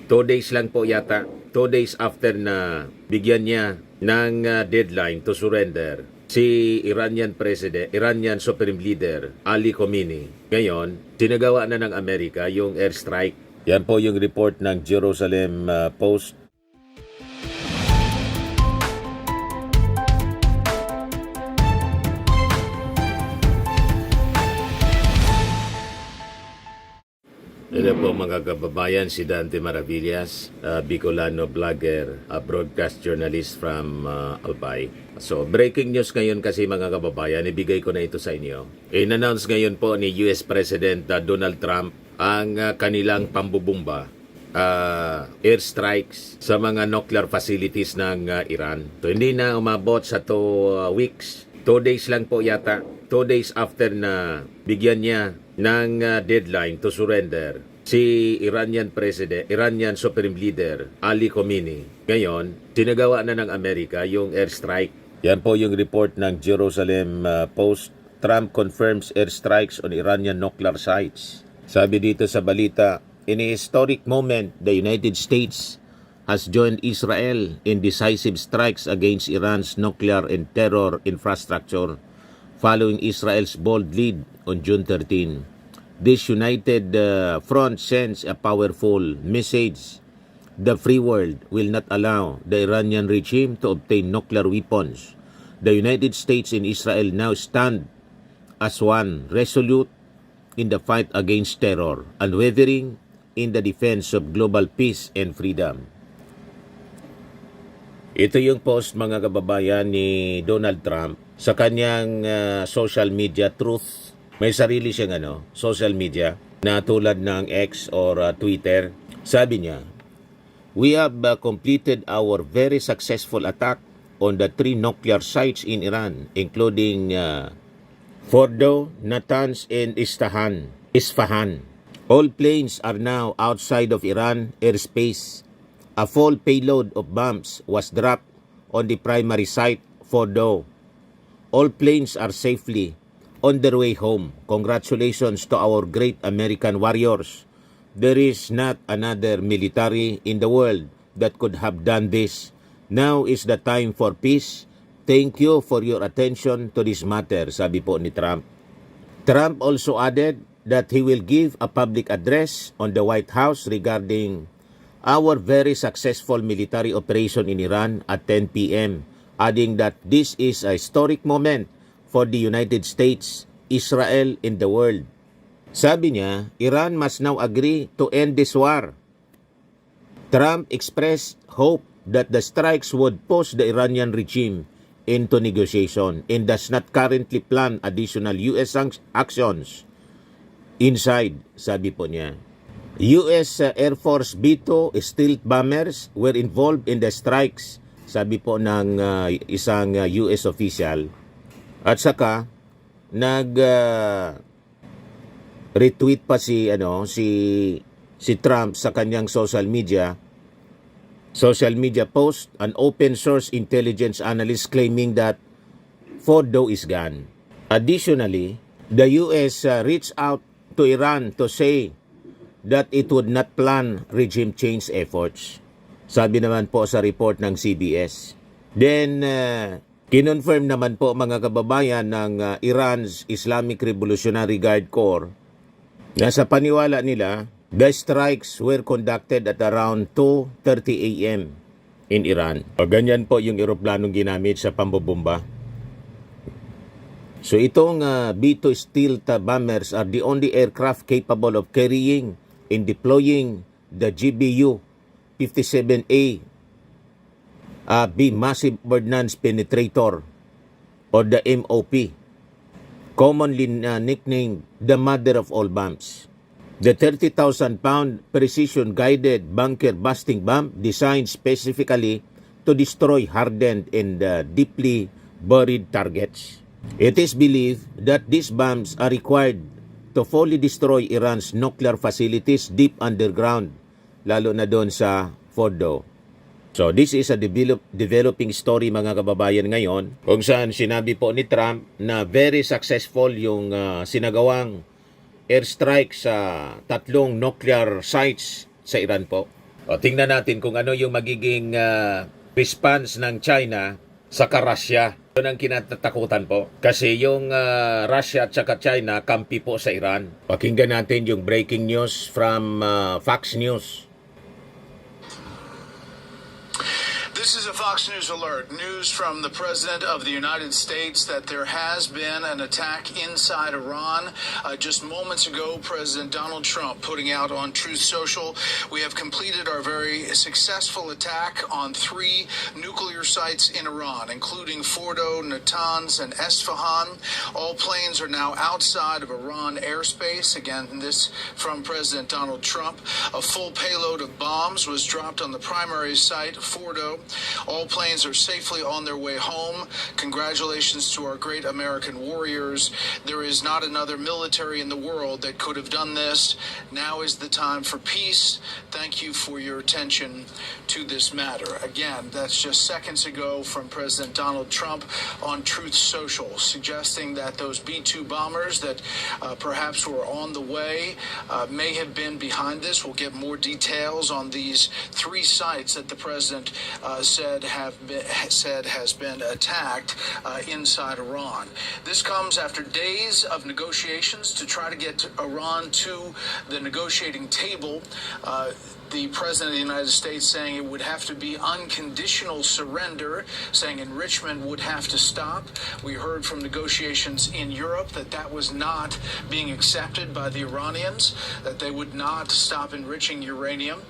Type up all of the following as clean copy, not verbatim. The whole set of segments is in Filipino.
2 days lang po yata, 2 days after na bigyan niya ng deadline to surrender si Iranian Supreme Leader Ali Khamenei. Ngayon, sinagawa na ng Amerika yung airstrike. Yan po yung report ng Jerusalem Post. Hello po mga kababayan, si Dante Maravillas, Bicolano vlogger, broadcast journalist from Albay. So breaking news ngayon kasi mga kababayan, ibigay ko na ito sa inyo. In-announce ngayon po ni US President Donald Trump ang kanilang pambubumba, airstrikes sa mga nuclear facilities ng Iran. So hindi na umabot sa 2 weeks, 2 days lang po yata, 2 days after na bigyan niya ng deadline to surrender si Iranian Supreme Leader Ali Khamenei. Ngayon, sinagawa na ng Amerika yung airstrike. Yan po yung report ng Jerusalem Post. Trump confirms airstrikes on Iranian nuclear sites. Sabi dito sa balita, in a historic moment, the United States has joined Israel in decisive strikes against Iran's nuclear and terror infrastructure following Israel's bold lead on June 13. This united front sends a powerful message. The free world will not allow the Iranian regime to obtain nuclear weapons. The United States and Israel now stand as one, resolute in the fight against terror, unwavering in the defense of global peace and freedom. Ito yung post mga kababayan ni Donald Trump sa kanyang social media Truth. May sarili siyang social media na tulad ng X or Twitter. Sabi niya, "We have completed our very successful attack on the 3 nuclear sites in Iran, including Fordo, Natanz, and Isfahan. All planes are now outside of Iran airspace. A full payload of bombs was dropped on the primary site, Fordo. All planes are safely on their way home. Congratulations to our great American warriors. There is not another military in the world that could have done this. Now is the time for peace. Thank you for your attention to this matter," sabi po ni Trump. Trump also added that he will give a public address on the White House regarding our very successful military operation in Iran at 10 p.m., adding that this is a historic moment for the United States, Israel, and the world. Sabi niya, Iran must now agree to end this war. Trump expressed hope that the strikes would push the Iranian regime into negotiation and does not currently plan additional U.S. actions inside, sabi po niya. U.S. Air Force B-2 stealth bombers were involved in the strikes, sabi po ng isang U.S. official. At saka retweet pa si Trump sa kanyang social media post, an open source intelligence analyst claiming that Fordo is gone. Additionally, the US reached out to Iran to say that it would not plan regime change efforts. Sabi naman po sa report ng CBS. Then kinonfirm naman po mga kababayan ng Iran's Islamic Revolutionary Guard Corps na sa paniwala nila, the strikes were conducted at around 2:30 a.m. in Iran. O ganyan po yung eroplanong ginamit sa pambobomba. So itong B-2 stealth bombers are the only aircraft capable of carrying and deploying the GBU-57A B Massive Ordnance Penetrator or the MOP, commonly nicknamed the mother of all bombs. The 30,000-pound precision-guided bunker-busting bomb designed specifically to destroy hardened and deeply buried targets. It is believed that these bombs are required to fully destroy Iran's nuclear facilities deep underground, lalo na doon sa Fordo. So this is a developing story mga kababayan ngayon, kung saan sinabi po ni Trump na very successful yung sinagawang airstrike sa 3 nuclear sites sa Iran po. O, tingnan natin kung ano yung magiging response ng China sa Russia. Yun ang kinatatakutan po. Kasi yung Russia at saka China, kampi po sa Iran. Pakinggan natin yung breaking news from Fox News. This is a Fox News alert. News from the President of the United States that there has been an attack inside Iran. Just moments ago, President Donald Trump putting out on Truth Social, we have completed our very successful attack on 3 nuclear sites in Iran, including Fordo, Natanz, and Esfahan. All planes are now outside of Iran airspace. Again, this from President Donald Trump. A full payload of bombs was dropped on the primary site, Fordo. All planes are safely on their way home. Congratulations to our great American warriors. There is not another military in the world that could have done this. Now is the time for peace. Thank you for your attention to this matter. Again, that's just seconds ago from President Donald Trump on Truth Social, suggesting that those B-2 bombers that perhaps were on the way may have been behind this. We'll get more details on these 3 sites that the president said has been attacked inside Iran. This comes after days of negotiations to try to get Iran to the negotiating table. The President of the United States saying it would have to be unconditional surrender, saying enrichment would have to stop. We heard from negotiations in Europe that that was not being accepted by the Iranians, that they would not stop enriching uranium.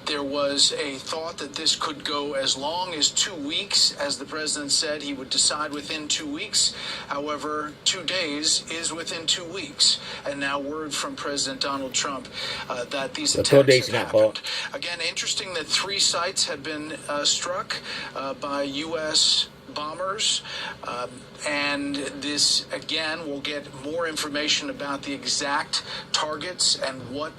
There was a thought that this could go as long as 2 weeks, as the president said he would decide within 2 weeks. However, 2 days is within 2 weeks. And now word from President Donald Trump that these attacks have happened. Again, interesting that 3 sites have been struck by U.S. bombers, and this again will get more information about the exact targets and what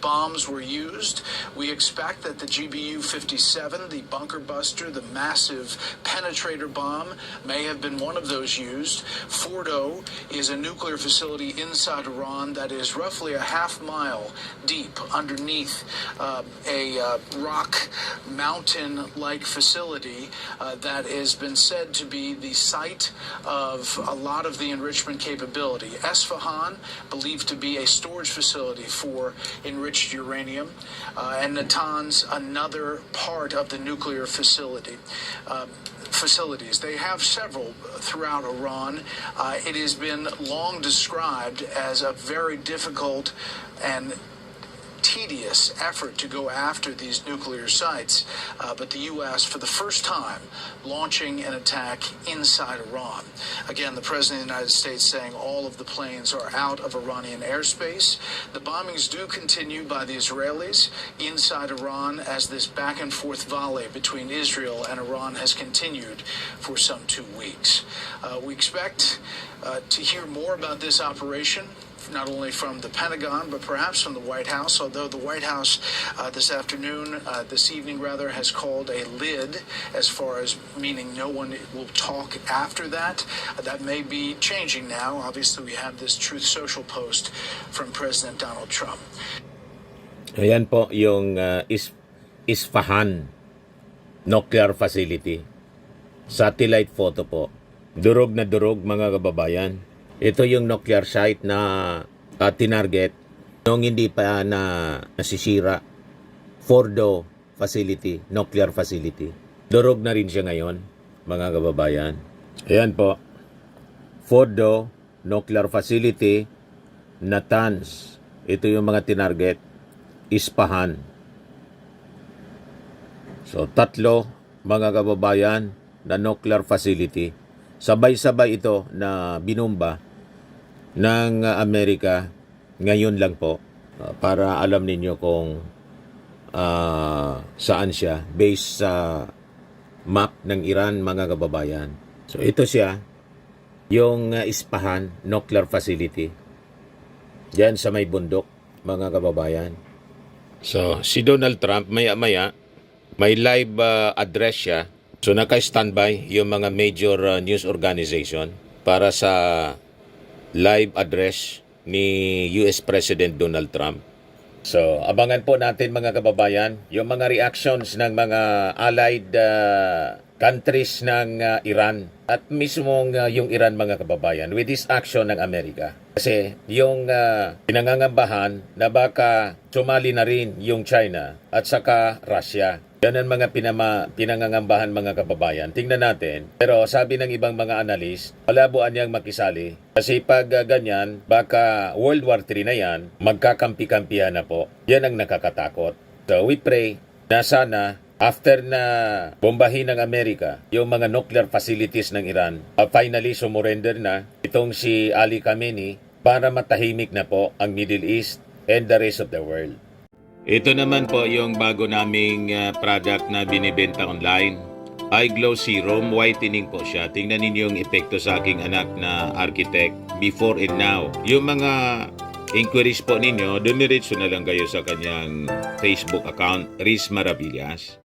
bombs were used. We expect that the GBU-57, the bunker buster, the massive penetrator bomb, may have been one of those used. Fordo is a nuclear facility inside Iran that is roughly a half-mile deep underneath a rock mountain-like facility that has been said to be the site of a lot of the enrichment capability. Esfahan, believed to be a storage facility for enriched uranium, and Natanz, another part of the nuclear facilities. They have several throughout Iran. It has been long described as a very difficult and tedious effort to go after these nuclear sites, but the U.S. for the first time launching an attack inside Iran. Again, the President of the United States saying all of the planes are out of Iranian airspace. The bombings do continue by the Israelis inside Iran as this back and forth volley between Israel and Iran has continued for some 2 weeks. We expect to hear more about this operation, not only from the Pentagon, but perhaps from the White House, although the White House this evening has called a lid as far as meaning no one will talk after that. That may be changing now. Obviously, we have this Truth Social post from President Donald Trump. Ayan po yung Isfahan nuclear facility. Satellite photo po. Durog na durog, mga kababayan. Ito yung nuclear site na tinarget nung hindi pa nasisira. Fordo facility, nuclear facility. Durog na rin siya ngayon, mga kababayan. Ayan po. Fordo nuclear facility, Natanz. Ito yung mga tinarget. Isfahan. So, 3, mga kababayan, na nuclear facility. Sabay-sabay ito na binumba ng Amerika ngayon lang po, para alam ninyo kung saan siya based sa map ng Iran, mga kababayan. So ito siya, yung Isfahan nuclear facility. Diyan sa may bundok, mga kababayan. So si Donald Trump maya-maya may live address siya. So naka-standby yung mga major news organization para sa live address ni US President Donald Trump. So, abangan po natin mga kababayan, yung mga reactions ng mga allied countries ng Iran at mismong yung Iran mga kababayan with this action ng Amerika. Kasi yung pinangangambahan na baka sumali na rin yung China at saka Russia. Yan ang mga pinangangambahan mga kababayan. Tingnan natin. Pero sabi ng ibang mga analis, palabuan niyang makisali. Kasi pag ganyan, baka World War III na yan, magkakampi-kampihan na po. Yan ang nakakatakot. So we pray na sana after na bombahin ng Amerika yung mga nuclear facilities ng Iran, finally sumurrender na itong si Ali Khamenei para matahimik na po ang Middle East and the rest of the world. Ito naman po yung bago naming product na binibenta online. Eye Glow Serum, whitening po siya. Tingnan ninyo yung epekto sa aking anak na architect before and now. Yung mga inquiries po ninyo, dumiretso na lang kayo sa kanyang Facebook account, Riz Maravillas.